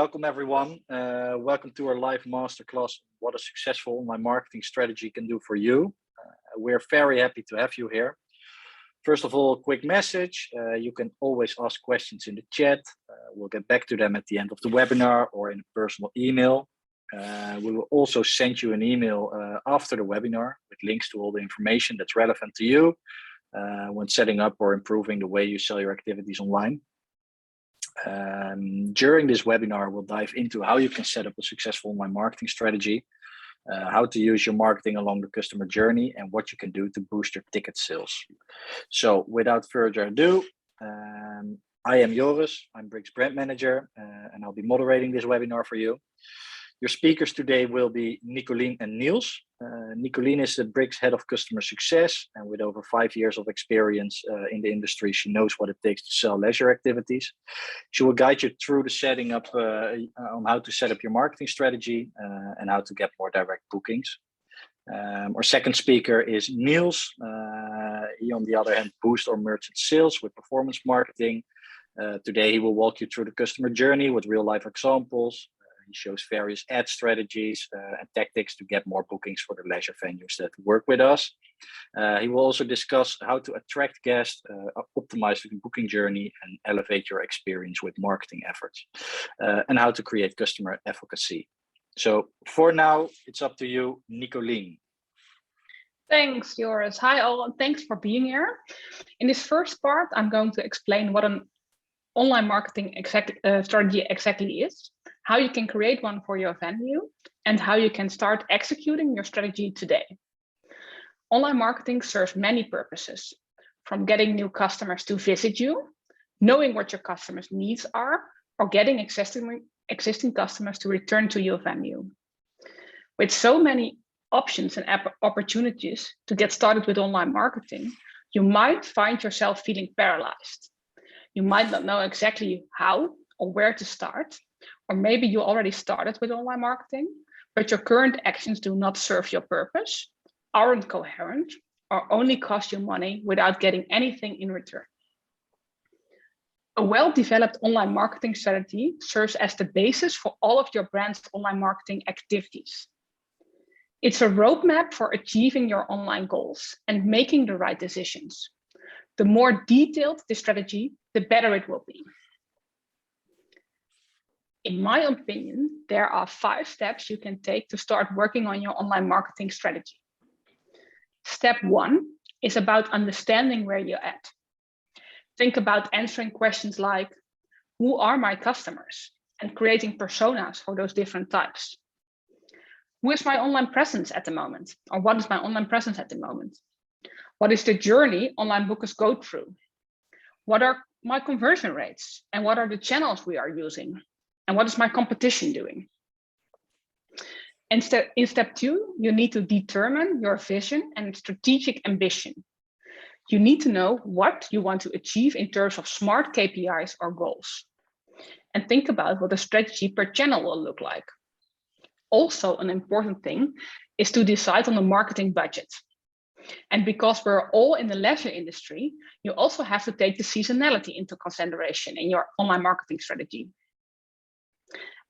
Welcome everyone. Welcome to our live masterclass, What a Successful Online Marketing Strategy Can Do For You. We're very happy to have you here. First of all, a quick message. You can always ask questions in the chat. We'll get back to them at the end of the webinar or in a personal email. We will also send you an email after the webinar with links to all the information that's relevant to you when setting up or improving the way you sell your activities online. During this webinar, we'll dive into how you can set up a successful online marketing strategy, how to use your marketing along the customer journey, and what you can do to boost your ticket sales. So without further ado, I am Joris, I'm Brick's brand manager, and I'll be moderating this webinar for you. Your speakers today will be Nicolien and Niels. Nicolien is the Brick's head of customer success, and with over 5 years of experience in the industry, she knows what it takes to sell leisure activities. She will guide you through the setting up on how to set up your marketing strategy and how to get more direct bookings. Our second speaker is Niels. He, on the other hand, boosts our merchant sales with performance marketing. Today, he will walk you through the customer journey with real-life examples. He shows various ad strategies and tactics to get more bookings for the leisure venues that work with us. He will also discuss how to attract guests, optimize the booking journey, and elevate your experience with marketing efforts, and how to create customer advocacy. So for now, it's up to you, Nicolien. Thanks, Joris. Hi all, and thanks for being here. In this first part, I'm going to explain what an online marketing strategy exactly is, how you can create one for your venue, and how you can start executing your strategy today. Online marketing serves many purposes, from getting new customers to visit you, knowing what your customers' needs are, or getting existing customers to return to your venue. With so many options and opportunities to get started with online marketing, you might find yourself feeling paralyzed. You might not know exactly how or where to start, or maybe you already started with online marketing, but your current actions do not serve your purpose, aren't coherent, or only cost you money without getting anything in return. A well-developed online marketing strategy serves as the basis for all of your brand's online marketing activities. It's a roadmap for achieving your online goals and making the right decisions. The more detailed the strategy, the better it will be. In my opinion, there are 5 steps you can take to start working on your online marketing strategy. Step 1 is about understanding where you're at. Think about answering questions like, who are my customers? And creating personas for those different types. Who is my online presence at the moment? Or what is my online presence at the moment? What is the journey online bookers go through? What are my conversion rates? And what are the channels we are using? And what is my competition doing? And in step 2, you need to determine your vision and strategic ambition. You need to know what you want to achieve in terms of smart KPIs or goals. And think about what the strategy per channel will look like. Also, an important thing is to decide on the marketing budget. And because we're all in the leisure industry, you also have to take the seasonality into consideration in your online marketing strategy.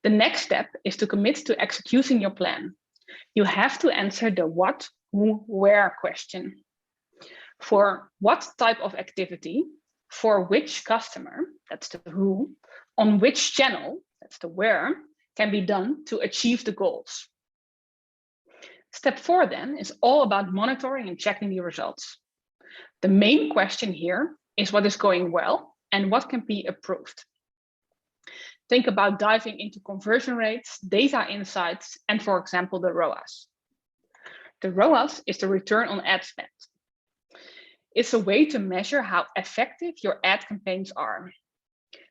The next step is to commit to executing your plan. You have to answer the what, who, where question. For what type of activity, for which customer, that's the who, on which channel, that's the where, can be done to achieve the goals. Step 4 then is all about monitoring and checking the results. The main question here is what is going well and what can be improved. Think about diving into conversion rates, data insights, and for example, the ROAS. The ROAS is the return on ad spend. It's a way to measure how effective your ad campaigns are.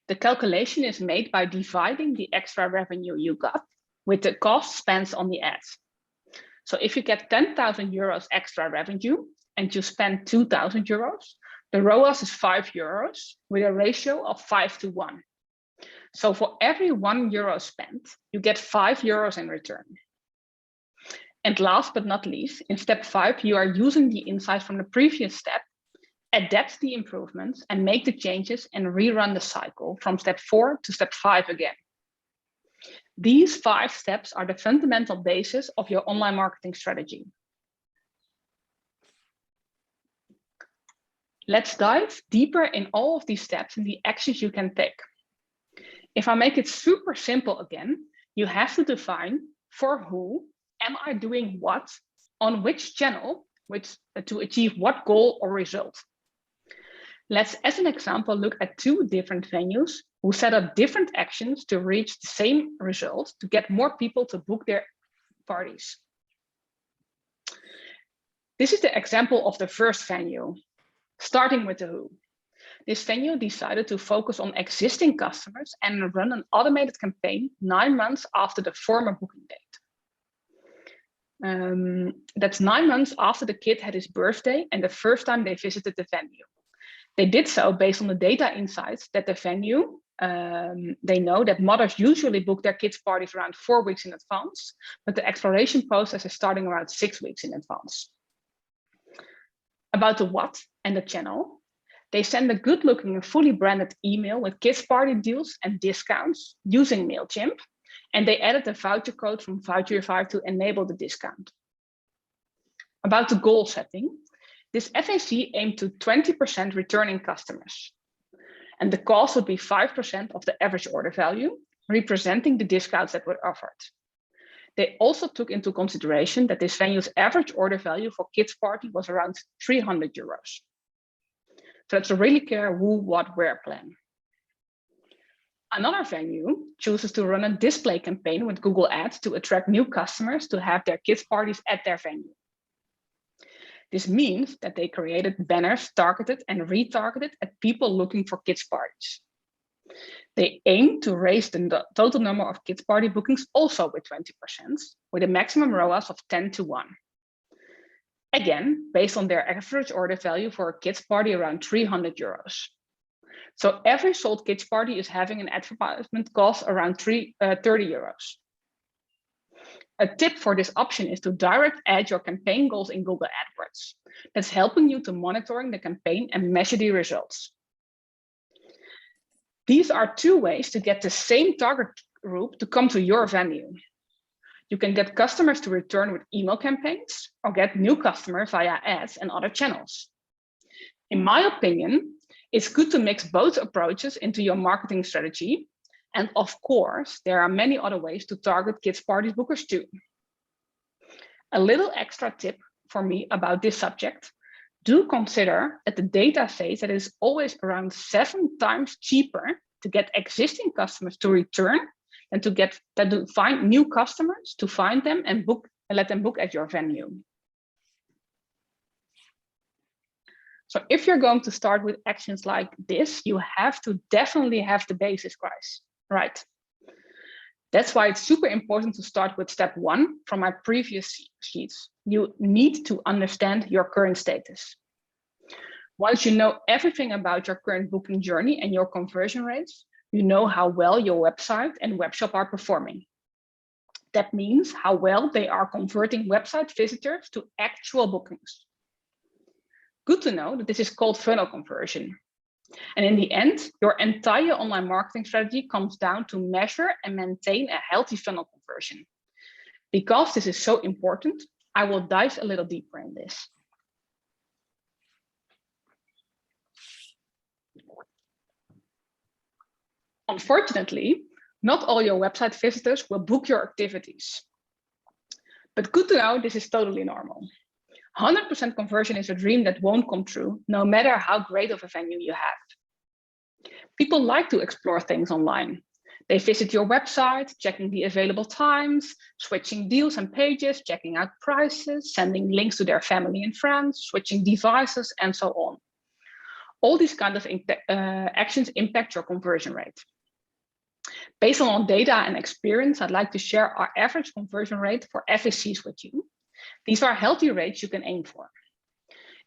The calculation is made by dividing the extra revenue you got with the cost spent on the ads. So if you get 10,000 euros extra revenue and you spend 2,000 euros, the ROAS is 5 euros with a ratio of 5:1. So for every €1 spent, you get 5 euros in return. And last but not least, in step 5, you are using the insights from the previous step, adapt the improvements and make the changes and rerun the cycle from step 4 to step 5 again. These 5 steps are the fundamental basis of your online marketing strategy. Let's dive deeper in all of these steps and the actions you can take. If I make it super simple again, you have to define for who am I doing what, on which channel, to achieve what goal or result. Let's, as an example, look at 2 different venues who set up different actions to reach the same result, to get more people to book their parties. This is the example of the first venue, starting with the who. This venue decided to focus on existing customers and run an automated campaign 9 months after the former booking date. That's 9 months after the kid had his birthday and the first time they visited the venue. They did so based on the data insights that the venue, they know that mothers usually book their kids' parties around 4 weeks in advance, but the exploration process is starting around 6 weeks in advance. About the what and the channel, they send a good-looking and fully branded email with kids' party deals and discounts using MailChimp, and they added a voucher code from Voucher5 to enable the discount. About the goal setting, this FAC aimed to 20% returning customers, and the cost would be 5% of the average order value, representing the discounts that were offered. They also took into consideration that this venue's average order value for kids' party was around 300 euros. So it's a really clear who, what, where plan. Another venue chooses to run a display campaign with Google Ads to attract new customers to have their kids' parties at their venue. This means that they created banners targeted and retargeted at people looking for kids' parties. They aim to raise the total number of kids' party bookings also with 20%, with a maximum ROAS of 10 to 1. Again, based on their average order value for a kids' party around 300 euros. So every sold kids' party is having an advertisement cost around 30 euros. A tip for this option is to direct add your campaign goals in Google AdWords. That's helping you to monitoring the campaign and measure the results. These are 2 ways to get the same target group to come to your venue. You can get customers to return with email campaigns or get new customers via ads and other channels. In my opinion, it's good to mix both approaches into your marketing strategy. And of course, there are many other ways to target kids' party bookers too. A little extra tip for me about this subject: do consider that the data says that it is always around 7 times cheaper to get existing customers to return than to find new customers, to find them and let them book at your venue. So if you're going to start with actions like this, you have to definitely have the basis, guys, right? That's why it's super important to start with step 1 from my previous sheets. You need to understand your current status. Once you know everything about your current booking journey and your conversion rates, you know how well your website and webshop are performing. That means how well they are converting website visitors to actual bookings. Good to know that this is called funnel conversion. And in the end, your entire online marketing strategy comes down to measure and maintain a healthy funnel conversion. Because this is so important, I will dive a little deeper in this. Unfortunately, not all your website visitors will book your activities. But good to know, this is totally normal. 100% conversion is a dream that won't come true, no matter how great of a venue you have. People like to explore things online. They visit your website, checking the available times, switching deals and pages, checking out prices, sending links to their family and friends, switching devices, and so on. All these kinds of actions impact your conversion rate. Based on data and experience, I'd like to share our average conversion rate for FACs with you. These are healthy rates you can aim for.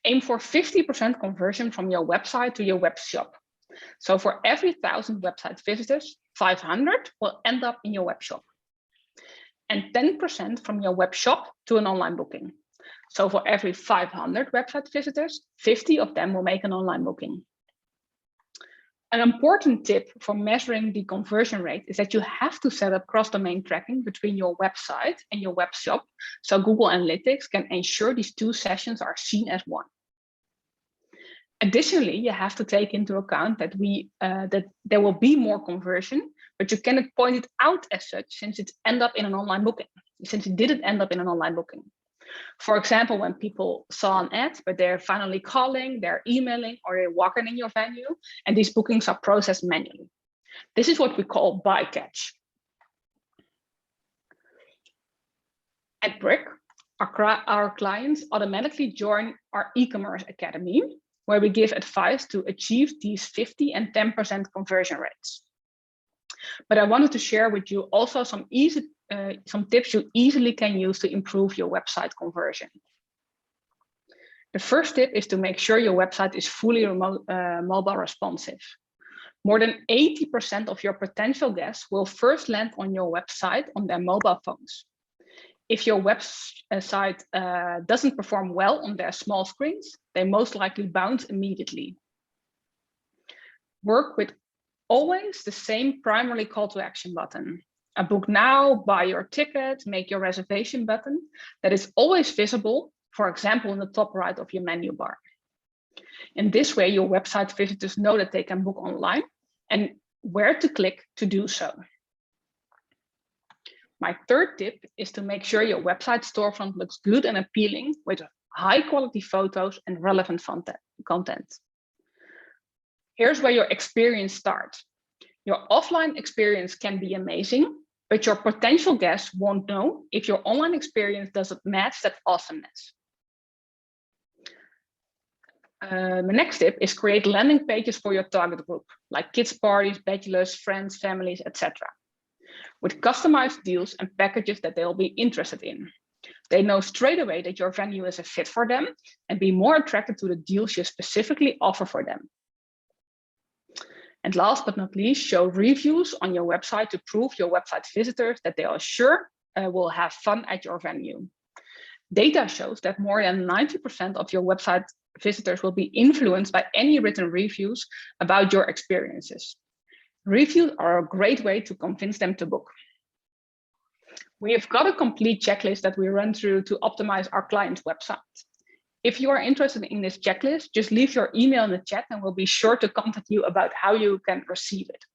Aim for 50% conversion from your website to your web shop. So for every 1,000 website visitors, 500 will end up in your web shop. And 10% from your web shop to an online booking. So for every 500 website visitors, 50 of them will make an online booking. An important tip for measuring the conversion rate is that you have to set up cross-domain tracking between your website and your web shop, so Google Analytics can ensure these two sessions are seen as one. Additionally, you have to take into account that there will be more conversion, but you cannot point it out as such since it didn't end up in an online booking. For example, when people saw an ad, but they're finally calling, they're emailing, or they're walking in your venue, and these bookings are processed manually. This is what we call bycatch. At Brick, our clients automatically join our e-commerce academy, where we give advice to achieve these 50 and 10% conversion rates. But I wanted to share with you also some tips you easily can use to improve your website conversion. The first tip is to make sure your website is fully mobile responsive. More than 80% of your potential guests will first land on your website on their mobile phones. If your website doesn't perform well on their small screens, they most likely bounce immediately. Work with always the same primary call to action button. A book now, buy your ticket, make your reservation button that is always visible, for example, in the top right of your menu bar. In this way, your website visitors know that they can book online and where to click to do so. My third tip is to make sure your website storefront looks good and appealing with high quality photos and relevant content. Here's where your experience starts. Your offline experience can be amazing, but your potential guests won't know if your online experience doesn't match that awesomeness. The next tip is create landing pages for your target group, like kids parties, bachelors, friends, families, etc. with customized deals and packages that they'll be interested in. They know straight away that your venue is a fit for them and be more attracted to the deals you specifically offer for them. And last but not least, show reviews on your website to prove your website visitors that they are sure will have fun at your venue. Data shows that more than 90% of your website visitors will be influenced by any written reviews about your experiences. Reviews are a great way to convince them to book. We have got a complete checklist that we run through to optimize our client's website. If you are interested in this checklist, just leave your email in the chat and we'll be sure to contact you about how you can receive it.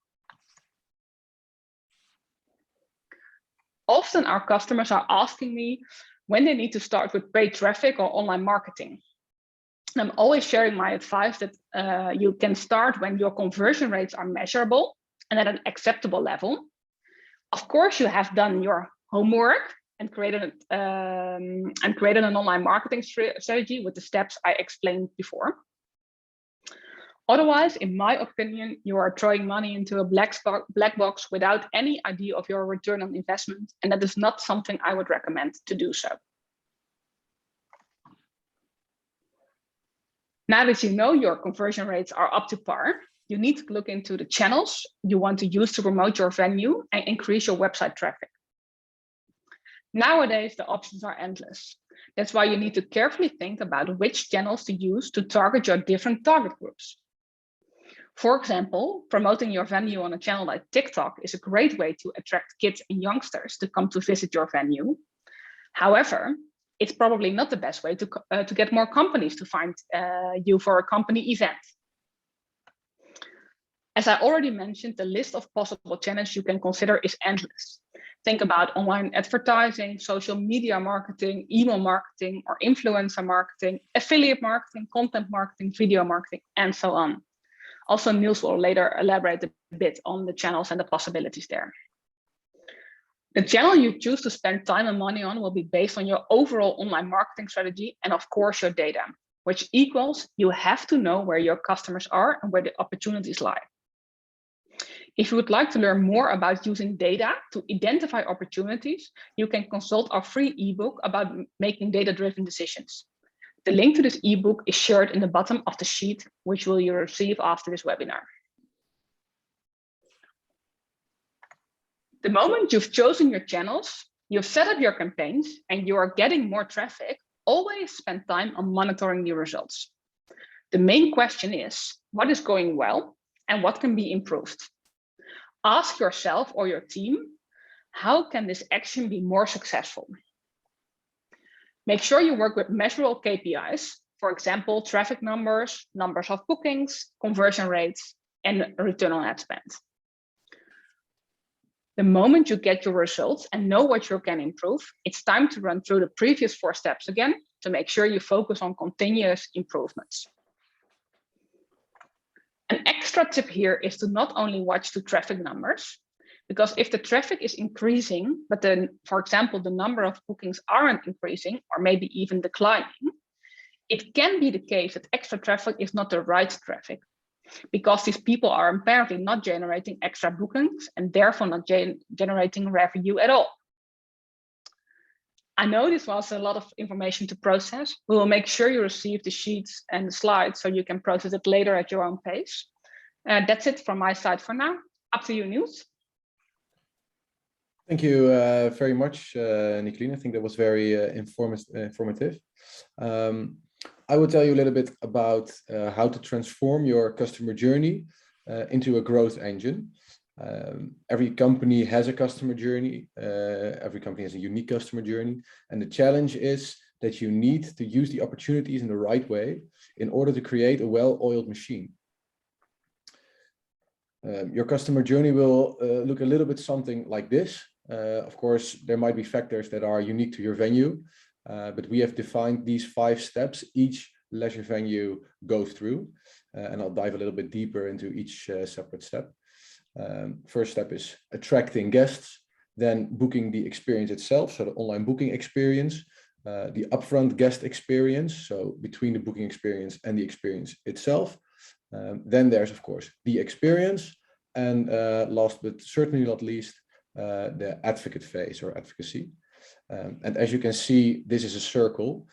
Often our customers are asking me when they need to start with paid traffic or online marketing. I'm always sharing my advice that you can start when your conversion rates are measurable and at an acceptable level. Of course, you have done your homework and created an online marketing strategy with the steps I explained before. Otherwise, in my opinion, you are throwing money into a black box without any idea of your return on investment, and that is not something I would recommend to do so. Now that you know your conversion rates are up to par, you need to look into the channels you want to use to promote your venue and increase your website traffic. Nowadays, the options are endless. That's why you need to carefully think about which channels to use to target your different target groups. For example, promoting your venue on a channel like TikTok is a great way to attract kids and youngsters to come to visit your venue. However, it's probably not the best way to get more companies to find you for a company event. As I already mentioned, the list of possible channels you can consider is endless. Think about online advertising, social media marketing, email marketing, or influencer marketing, affiliate marketing, content marketing, video marketing, and so on. Also, Niels will later elaborate a bit on the channels and the possibilities there. The channel you choose to spend time and money on will be based on your overall online marketing strategy and, of course, your data, which equals you have to know where your customers are and where the opportunities lie. If you would like to learn more about using data to identify opportunities, you can consult our free ebook about making data-driven decisions. The link to this ebook is shared in the bottom of the sheet, which will you receive after this webinar. The moment you've chosen your channels, you've set up your campaigns, and you are getting more traffic, always spend time on monitoring the results. The main question is, what is going well and what can be improved. Ask yourself or your team, how can this action be more successful? Make sure you work with measurable KPIs, for example, traffic numbers, numbers of bookings, conversion rates, and return on ad spend. The moment you get your results and know what you can improve, it's time to run through the previous 4 steps again to make sure you focus on continuous improvements. An extra tip here is to not only watch the traffic numbers, because if the traffic is increasing, but then, for example, the number of bookings aren't increasing or maybe even declining, it can be the case that extra traffic is not the right traffic, because these people are apparently not generating extra bookings and therefore not generating revenue at all. I know this was a lot of information to process. We will make sure you receive the sheets and the slides so you can process it later at your own pace. That's it from my side for now. Up to you, Niels. Thank you very much, Nicolien. I think that was very informative. I will tell you a little bit about how to transform your customer journey into a growth engine. Every company has a customer journey. Every company has a unique customer journey. And the challenge is that you need to use the opportunities in the right way in order to create a well-oiled machine. Your customer journey will look a little bit something like this. Of course, there might be factors that are unique to your venue, but we have defined these 5 steps each leisure venue goes through, and I'll dive a little bit deeper into each separate step. First step is attracting guests, then booking the experience itself, so the online booking experience, the upfront guest experience, so between the booking experience and the experience itself. Then there's, of course, the experience, and last but certainly not least, the advocate phase or advocacy. And as you can see, this is a circle.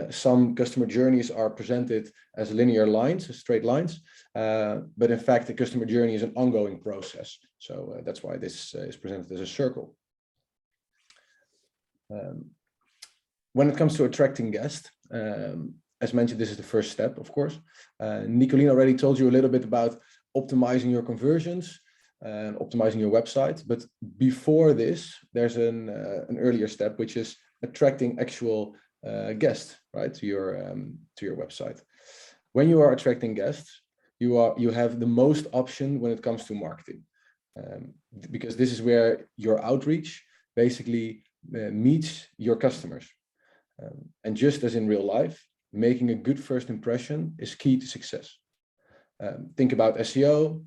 Some customer journeys are presented as linear lines, straight lines, but in fact, the customer journey is an ongoing process. So that's why this is presented as a circle. When it comes to attracting guests, as mentioned, this is the first step, of course. Nicolien already told you a little bit about optimizing your conversions and optimizing your website. But before this, there's an earlier step, which is attracting actual guests, right, to your website. When you are attracting guests, you have the most option when it comes to marketing, because this is where your outreach basically meets your customers. And just as in real life, making a good first impression is key to success. Think about SEO,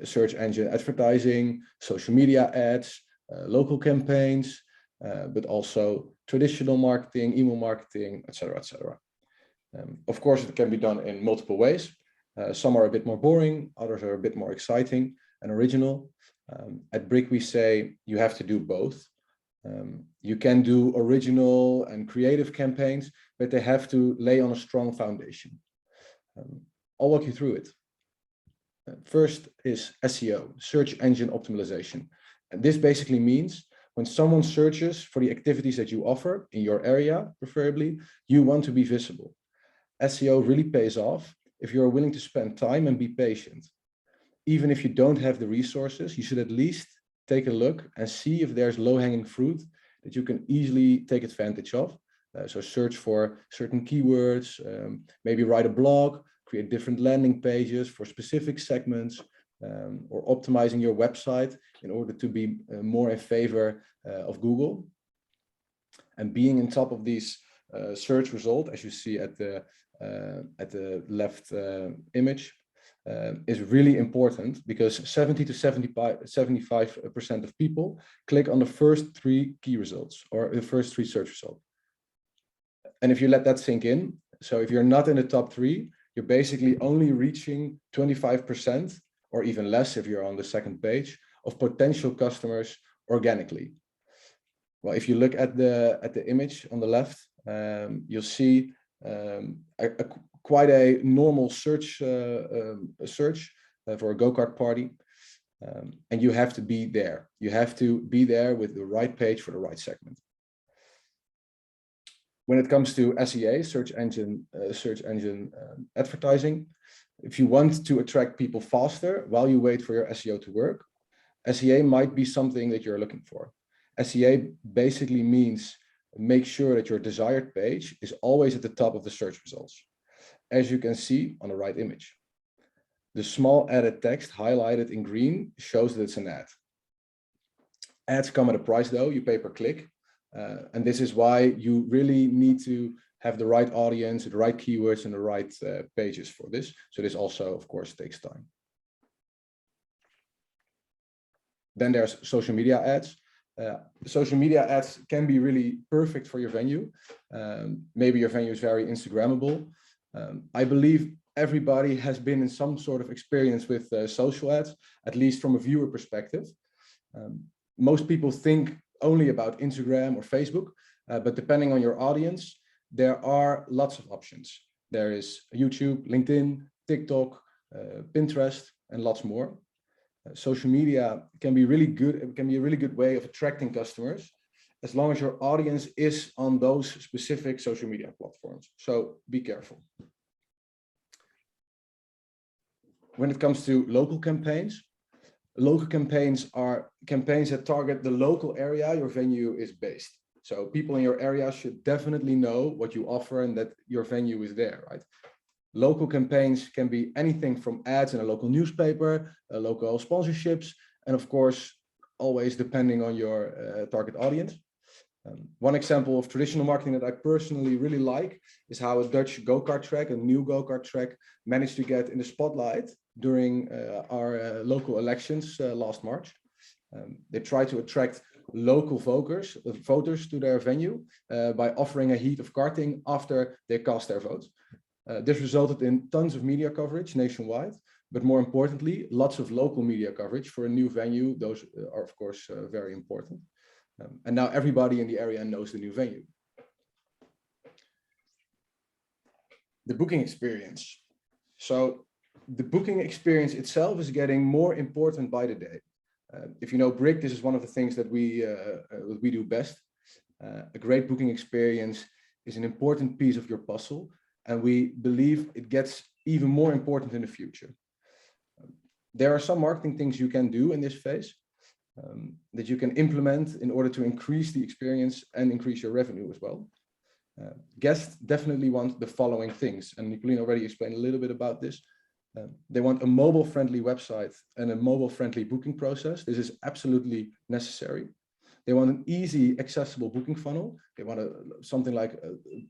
search engine advertising, social media ads, local campaigns, but also traditional marketing, email marketing, etc., etc. Of course, it can be done in multiple ways. Some are a bit more boring, others are a bit more exciting and original. At Brick, we say you have to do both. You can do original and creative campaigns, but they have to lay on a strong foundation. I'll walk you through it. First is SEO, search engine optimization. And this basically means when someone searches for the activities that you offer in your area, preferably, you want to be visible. SEO really pays off if you're willing to spend time and be patient. Even if you don't have the resources, you should at least take a look and see if there's low-hanging fruit that you can easily take advantage of. So search for certain keywords, maybe write a blog, create different landing pages for specific segments, or optimizing your website in order to be more in favor of Google. And being on top of these search result, as you see at the left image, is really important, because 70 to 75% of people click on the first 3 key results or the first 3 search results. And if you let that sink in, so if you're not in the top 3, you're basically only reaching 25% or even less if you're on the second page of potential customers organically. Well, if you look at the image on the left, you'll see quite a normal search for a go-kart party, and you have to be there. You have to be there with the right page for the right segment. When it comes to SEA, search engine advertising, If you want to attract people faster while you wait for your SEO to work, SEA might be something that you're looking for. SEA basically means make sure that your desired page is always at the top of the search results, as you can see on the right image. The small added text highlighted in green shows that it's an ad. Ads come at a price though, you pay per click. And this is why you really need to have the right audience, the right keywords, and the right pages for this. So this also, of course, takes time. Then there's social media ads. Social media ads can be really perfect for your venue. Maybe your venue is very Instagrammable. I believe everybody has been in some sort of experience with social ads, at least from a viewer perspective. Most people think only about Instagram or Facebook, but depending on your audience, there are lots of options. There is YouTube, LinkedIn, TikTok, Pinterest, and lots more. Social media can be really good. It can be a really good way of attracting customers, as long as your audience is on those specific social media platforms. So be careful. When it comes to local campaigns are campaigns that target the local area your venue is based. So people in your area should definitely know what you offer and that your venue is there, right? Local campaigns can be anything from ads in a local newspaper, local sponsorships, and of course, always depending on your target audience. One example of traditional marketing that I personally really like is how a Dutch go-kart track, a new go-kart track, managed to get in the spotlight during our local elections last March. They tried to attract local voters to their venue by offering a heat of karting after they cast their vote. This resulted in tons of media coverage nationwide, but more importantly, lots of local media coverage for a new venue. Those are, of course, very important. And now everybody in the area knows the new venue. The booking experience. So the booking experience itself is getting more important by the day. If you know Brick, this is one of the things that we do best. A great booking experience is an important piece of your puzzle, and we believe it gets even more important in the future. There are some marketing things you can do in this phase that you can implement in order to increase the experience and increase your revenue as well. Guests definitely want the following things, and Nicolien already explained a little bit about this. They want a mobile-friendly website and a mobile-friendly booking process. This is absolutely necessary. They want an easy, accessible booking funnel. They want something like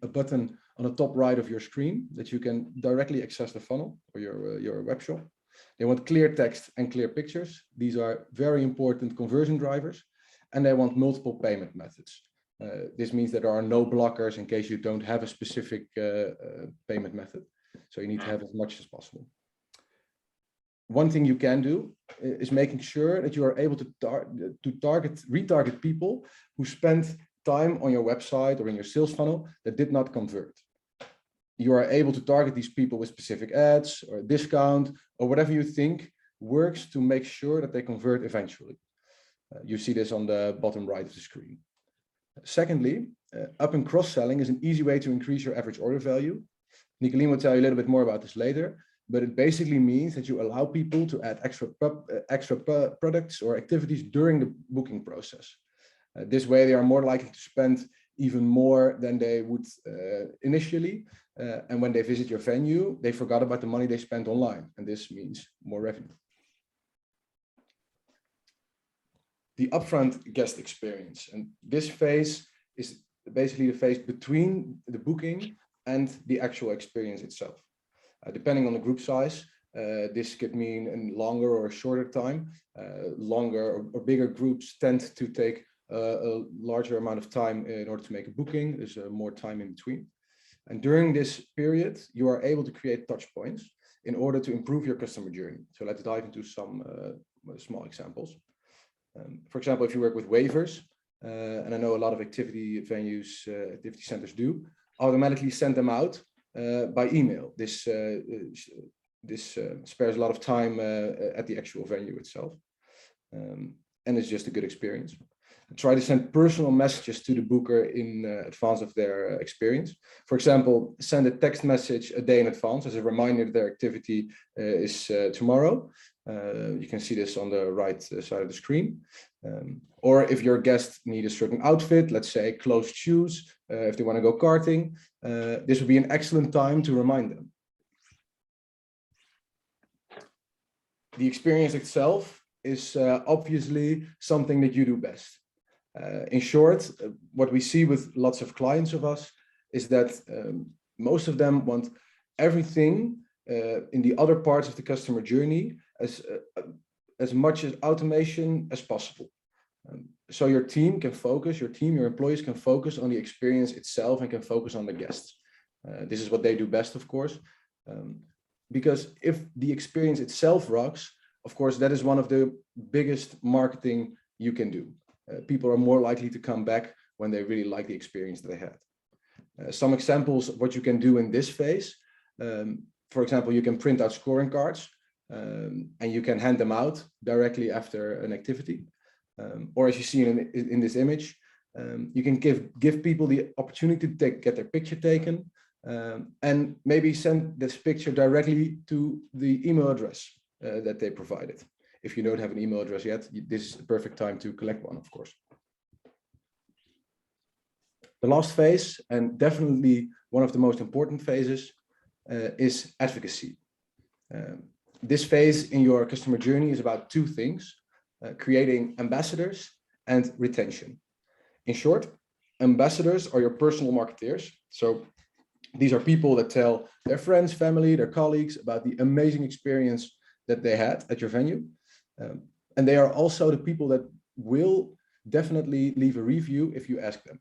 a button on the top right of your screen that you can directly access the funnel or your web shop. They want clear text and clear pictures. These are very important conversion drivers. And they want multiple payment methods. This means that there are no blockers in case you don't have a specific payment method. So you need to have as much as possible. One thing you can do is making sure that you are able to retarget people who spent time on your website or in your sales funnel that did not convert. You are able to target these people with specific ads or a discount or whatever you think works to make sure that they convert eventually. You see this on the bottom right of the screen. Secondly, up and cross-selling is an easy way to increase your average order value. Nicolien will tell you a little bit more about this later, but it basically means that you allow people to add extra products or activities during the booking process. This way, they are more likely to spend even more than they would initially. And when they visit your venue, they forgot about the money they spent online, and this means more revenue. The upfront guest experience, and this phase is basically the phase between the booking and the actual experience itself. Depending on the group size, this could mean a longer or a shorter time. Longer or bigger groups tend to take a larger amount of time in order to make a booking. There's more time in between. And during this period, you are able to create touch points in order to improve your customer journey. So let's dive into some small examples. For example, if you work with waivers, and I know a lot of activity venues, activity centers do, automatically send them out by email. This spares a lot of time at the actual venue itself. And it's just a good experience. Try to send personal messages to the booker in advance of their experience. For example, send a text message a day in advance as a reminder that their activity is tomorrow. You can see this on the right side of the screen. Or if your guests need a certain outfit, let's say closed shoes, if they want to go karting, this would be an excellent time to remind them. The experience itself is obviously something that you do best. In short, what we see with lots of clients of us is that most of them want everything in the other parts of the customer journey as much as automation as possible. So your team can focus, your employees can focus on the experience itself and can focus on the guests. This is what they do best, of course, because if the experience itself rocks, of course, that is one of the biggest marketing you can do. People are more likely to come back when they really like the experience that they had. Some examples of what you can do in this phase. For example, you can print out scoring cards and you can hand them out directly after an activity. Or as you see in this image, you can give people the opportunity to get their picture taken and maybe send this picture directly to the email address that they provided. If you don't have an email address yet, this is the perfect time to collect one, of course. The last phase, and definitely one of the most important phases, is advocacy. This phase in your customer journey is about two things, creating ambassadors and retention. In short, ambassadors are your personal marketeers. So these are people that tell their friends, family, their colleagues about the amazing experience that they had at your venue. And they are also the people that will definitely leave a review if you ask them.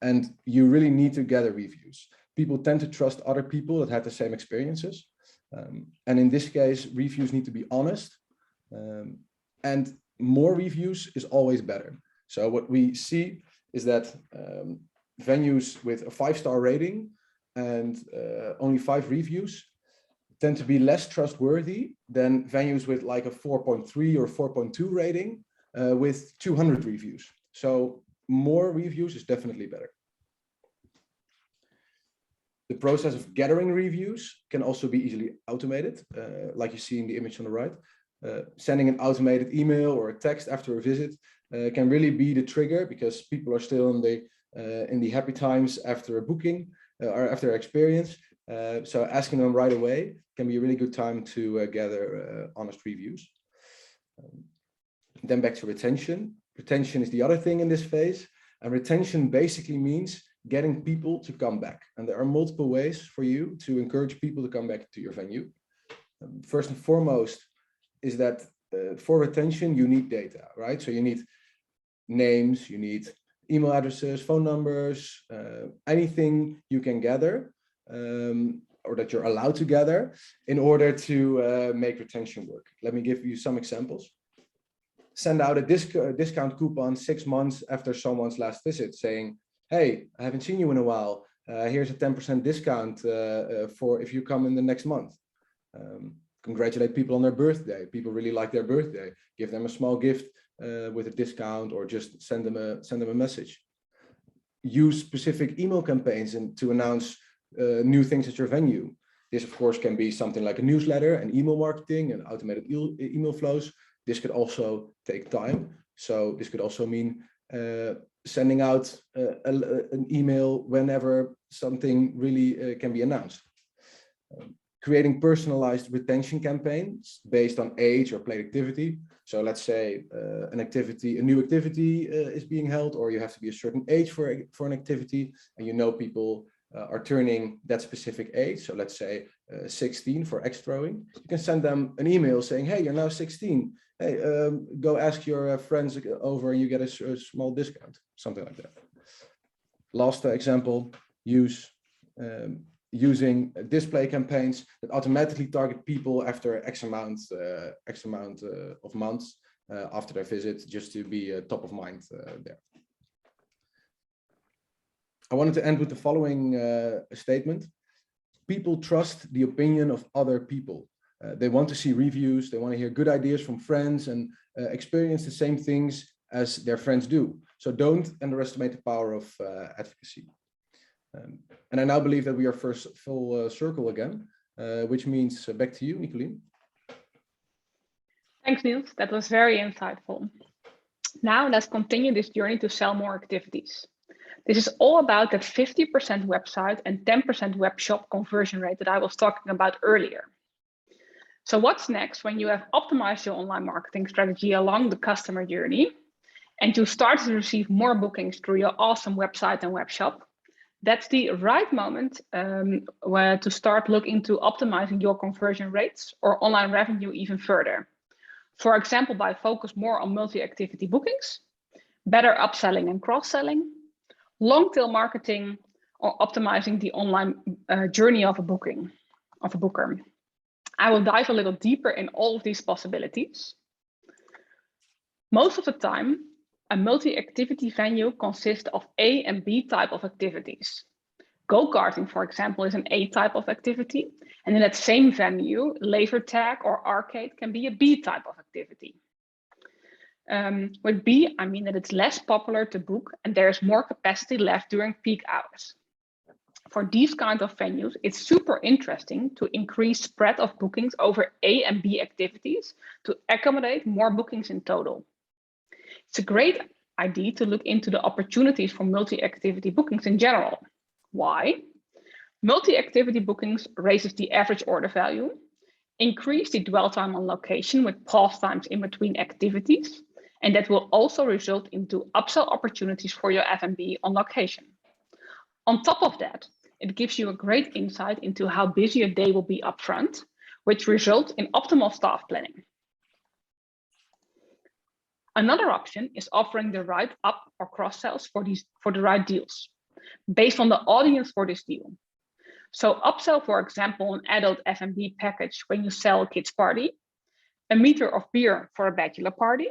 And you really need to gather reviews. People tend to trust other people that had the same experiences. And in this case, reviews need to be honest. And more reviews is always better. So what we see is that venues with a 5-star rating and only 5 reviews tend to be less trustworthy than venues with like a 4.3 or 4.2 rating with 200 reviews. So more reviews is definitely better. The process of gathering reviews can also be easily automated, like you see in the image on the right. Sending an automated email or a text after a visit can really be the trigger because people are still in the happy times after a booking or after experience. So asking them right away can be a really good time to gather honest reviews. Then back to retention. Retention is the other thing in this phase. And retention basically means getting people to come back. And there are multiple ways for you to encourage people to come back to your venue. First and foremost is that for retention, you need data, right? So you need names, you need email addresses, phone numbers, anything you can gather or that you're allowed to gather in order to make retention work. Let me give you some examples. Send out a discount coupon 6 months after someone's last visit saying, hey, I haven't seen you in a while. Here's a 10% discount for if you come in the next month. Congratulate people on their birthday. People really like their birthday. Give them a small gift with a discount or just send them a message. Use specific email campaigns to announce new things at your venue. This, of course, can be something like a newsletter and email marketing and automated email flows. This could also take time. So this could also mean sending out an email whenever something really can be announced. Creating personalized retention campaigns based on age or played activity. So let's say a new activity is being held, or you have to be a certain age for an activity, and you know people are turning that specific age. So let's say 16 for X throwing. You can send them an email saying, hey, you're now 16. Hey, go ask your friends over and you get a small discount, something like that. Last example, using display campaigns that automatically target people after X amount of months after their visit, just to be top of mind there. I wanted to end with the following statement. People trust the opinion of other people. They want to see reviews. They want to hear good ideas from friends and experience the same things as their friends do. So don't underestimate the power of advocacy. And I now believe that we are first full circle again, which means back to you, Nicolien. Thanks, Niels. That was very insightful. Now let's continue this journey to sell more activities. This is all about that 50% website and 10% web shop conversion rate that I was talking about earlier. So what's next when you have optimized your online marketing strategy along the customer journey and you start to receive more bookings through your awesome website and web shop? That's the right moment to start looking into optimizing your conversion rates or online revenue even further. For example, by focus more on multi-activity bookings, better upselling and cross-selling, long-tail marketing, or optimizing the online journey of a booker. I will dive a little deeper in all of these possibilities. Most of the time, a multi-activity venue consists of A and B type of activities. Go-karting, for example, is an A type of activity. And in that same venue, laser tag or arcade can be a B type of activity. With B, I mean that it's less popular to book and there's more capacity left during peak hours. For these kinds of venues, it's super interesting to increase spread of bookings over A and B activities to accommodate more bookings in total. It's a great idea to look into the opportunities for multi-activity bookings in general. Why? Multi-activity bookings raises the average order value, increase the dwell time on location with pause times in between activities, and that will also result into upsell opportunities for your F&B on location. On top of that, it gives you a great insight into how busy a day will be upfront, which results in optimal staff planning. Another option is offering the right up or cross sells for the right deals, based on the audience for this deal. So upsell, for example, an adult F&B package when you sell a kids party, a meter of beer for a bachelor party,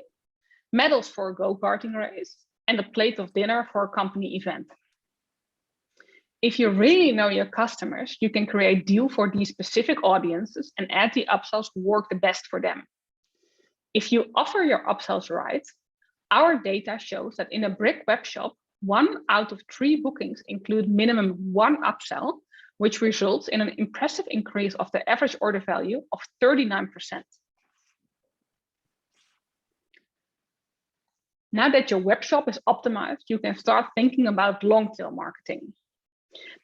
medals for a go-karting race, and a plate of dinner for a company event. If you really know your customers, you can create deals for these specific audiences and add the upsells to work the best for them. If you offer your upsells right, our data shows that in a brick web shop, 1 out of 3 bookings include minimum 1 upsell, which results in an impressive increase of the average order value of 39%. Now that your web shop is optimized, you can start thinking about long-tail marketing.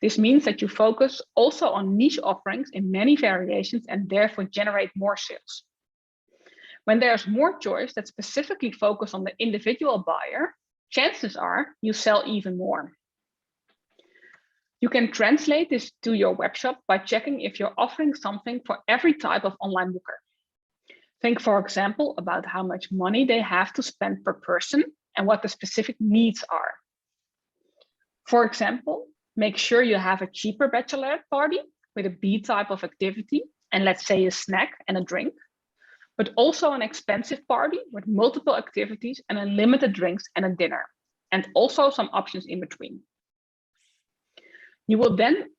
This means that you focus also on niche offerings in many variations and therefore generate more sales. When there's more choice that specifically focus on the individual buyer, chances are you sell even more. You can translate this to your webshop by checking if you're offering something for every type of online booker. Think, for example, about how much money they have to spend per person and what the specific needs are. For example, make sure you have a cheaper bachelorette party with a B type of activity, and let's say a snack and a drink, but also an expensive party with multiple activities and unlimited drinks and a dinner, and also some options in between. You will then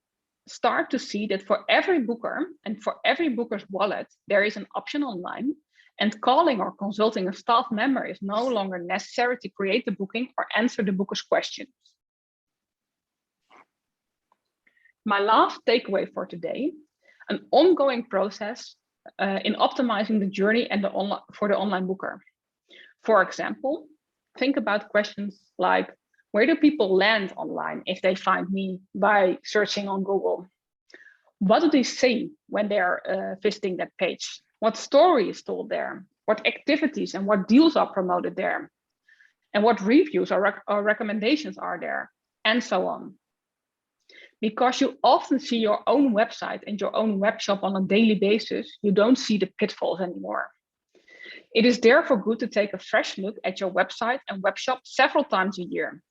start to see that for every booker and for every booker's wallet, there is an option online, and calling or consulting a staff member is no longer necessary to create the booking or answer the booker's questions. My last takeaway for today, an ongoing process in optimizing the journey and for the online booker. For example, think about questions like, where do people land online if they find me by searching on Google? What do they say when they're visiting that page? What story is told there? What activities and what deals are promoted there? And what reviews or recommendations are there? And so on. Because you often see your own website and your own web shop on a daily basis, you don't see the pitfalls anymore. It is therefore good to take a fresh look at your website and web shop several times a year.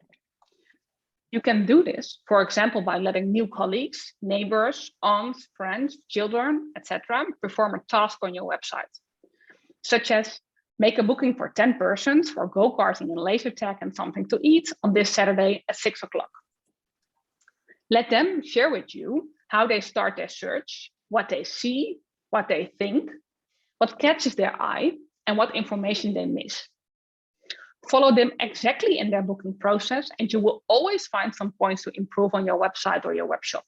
You can do this, for example, by letting new colleagues, neighbors, aunts, friends, children, etc., perform a task on your website, such as make a booking for 10 persons for go-karting and laser tag and something to eat on this Saturday at 6 o'clock. Let them share with you how they start their search, what they see, what they think, what catches their eye, and what information they miss. Follow them exactly in their booking process, and you will always find some points to improve on your website or your web shop.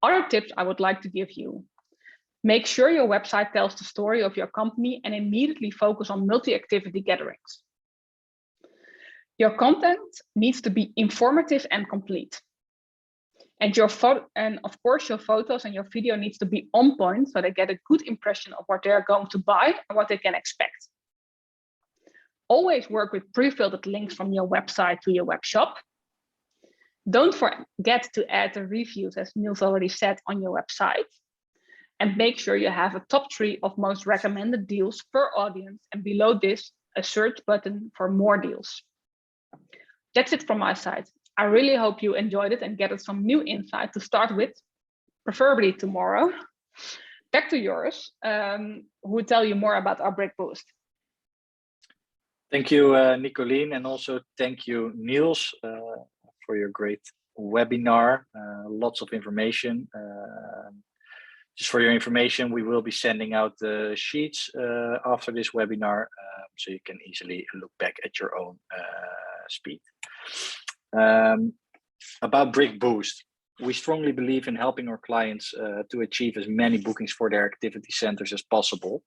Other tips I would like to give you. Make sure your website tells the story of your company and immediately focus on multi-activity gatherings. Your content needs to be informative and complete. And of course, your photos and your video needs to be on point so they get a good impression of what they're going to buy and what they can expect. Always work with pre-filtered links from your website to your web shop. Don't forget to add the reviews, as Niels already said, on your website. And make sure you have a top 3 of most recommended deals per audience, and below this, a search button for more deals. That's it from my side. I really hope you enjoyed it and gathered some new insight to start with, preferably tomorrow. Back to yours, who will tell you more about our Brickboost. Thank you, Nicolien, and also thank you, Niels, for your great webinar. Lots of information. Just for your information, we will be sending out the sheets after this webinar, so you can easily look back at your own speed. About Brickboost, we strongly believe in helping our clients to achieve as many bookings for their activity centers as possible.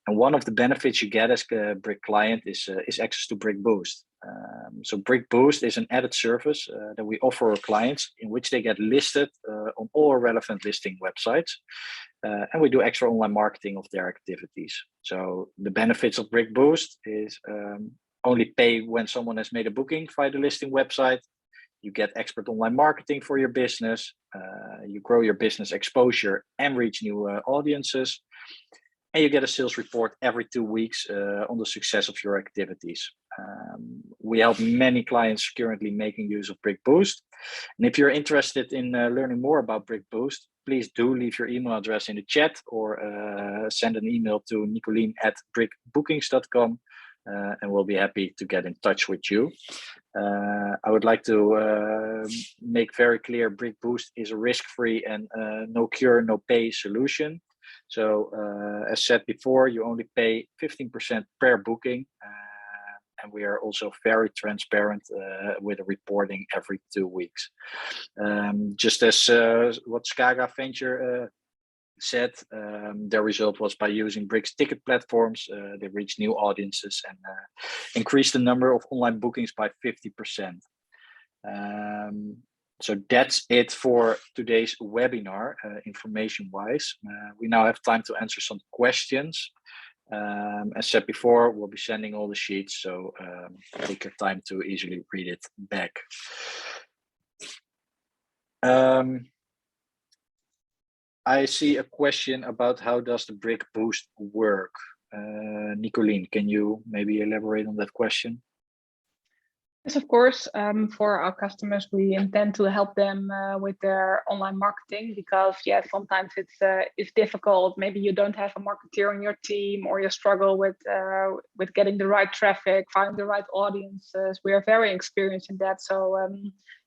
And one of the benefits you get as a Brick client is access to Brickboost. So Brickboost is an added service that we offer our clients, in which they get listed on all relevant listing websites. And we do extra online marketing of their activities. So the benefits of Brickboost is only pay when someone has made a booking via the listing website. You get expert online marketing for your business. You grow your business exposure and reach new audiences. And you get a sales report every 2 weeks on the success of your activities. We help many clients currently making use of Brickboost. And if you're interested in learning more about Brickboost, please do leave your email address in the chat or send an email to nicolien@brickbookings.com. And we'll be happy to get in touch with you. I would like to make very clear, Brickboost is a risk-free and no cure, no pay solution. So as said before, you only pay 15% per booking. And we are also very transparent with the reporting every 2 weeks. Just as what Skaga Venture said, their result was by using Brick's ticket platforms, they reached new audiences and increased the number of online bookings by 50%. So that's it for today's webinar, information-wise. We now have time to answer some questions. As said before, we'll be sending all the sheets, so take your time to easily read it back. I see a question about how does the Brickboost work? Nicolien, can you maybe elaborate on that question? Yes, of course. For our customers, we intend to help them with their online marketing because, yeah, sometimes it's difficult. Maybe you don't have a marketeer on your team, or you struggle with getting the right traffic, finding the right audiences. We are very experienced in that, so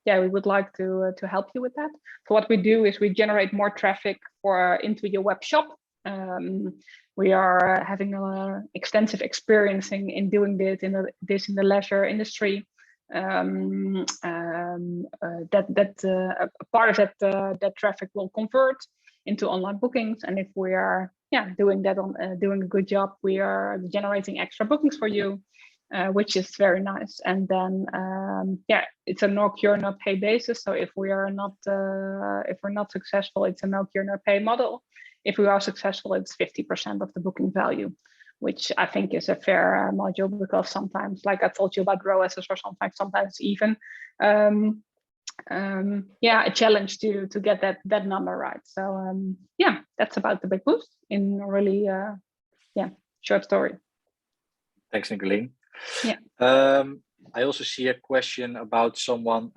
yeah, we would like to help you with that. So what we do is we generate more traffic into your web shop. We are having extensive experience in doing this in the leisure industry. A part of that traffic will convert into online bookings, and if we are doing that doing a good job, we are generating extra bookings for you, which is very nice. And then it's a no cure no pay basis. So if we're not successful, it's a no cure no pay model. If we are successful, it's 50% of the booking value, which I think is a fair module, because sometimes, like I told you about ROAS, or sometimes even a challenge to get that number right. So that's about the Brickboost in a really short story. Thanks, Nicolien. Yeah. I also see a question about someone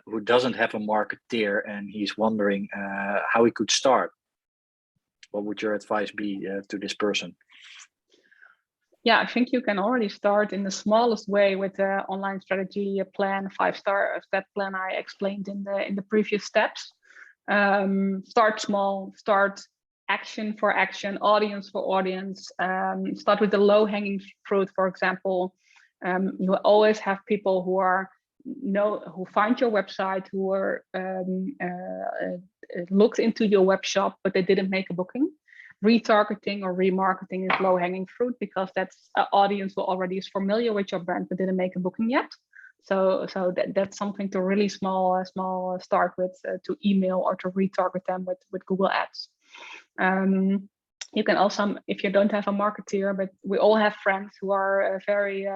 who doesn't have a marketeer, and he's wondering how he could start. What would your advice be to this person? Yeah, I think you can already start in the smallest way with the online strategy plan, 5-star step plan I explained in the previous steps. Start small, start action for action, audience for audience. Start with the low-hanging fruit, for example. You will always have people who find your website, who are looked into your web shop, but they didn't make a booking. Retargeting or remarketing is low-hanging fruit because that's an audience who already is familiar with your brand but didn't make a booking yet. So that's something to really small start with, to email or to retarget them with Google Ads. You can also, if you don't have a marketeer, but we all have friends who are very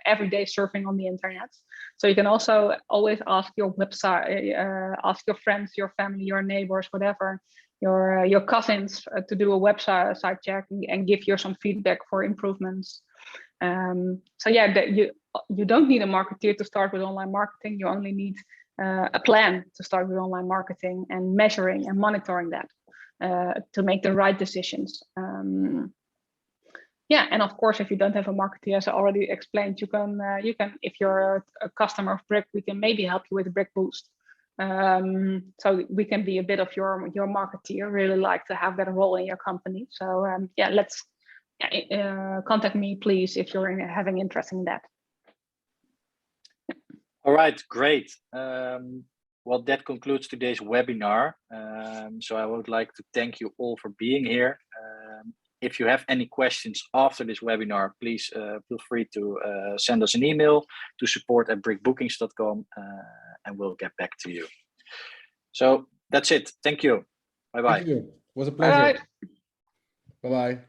everyday surfing on the internet. So you can also always ask your website, ask your friends, your family, your neighbors, whatever, your cousins to do a website check and give you some feedback for improvements. So yeah, you don't need a marketeer to start with online marketing. You only need a plan to start with online marketing and measuring and monitoring that to make the right decisions. Yeah, and of course, if you don't have a marketeer, as I already explained, you can if you're a customer of Brick, we can maybe help you with Brickboost. So we can be a bit of your marketeer. Really like to have that role in your company. So yeah, let's contact me, please, if you're having interest in that. All right, great. Well, that concludes today's webinar. So I would like to thank you all for being here. If you have any questions after this webinar, please feel free to send us an email to support@brickbookings.com and we'll get back to you. So that's it. Thank you. Bye-bye. Thank you. It was a pleasure. Bye-bye.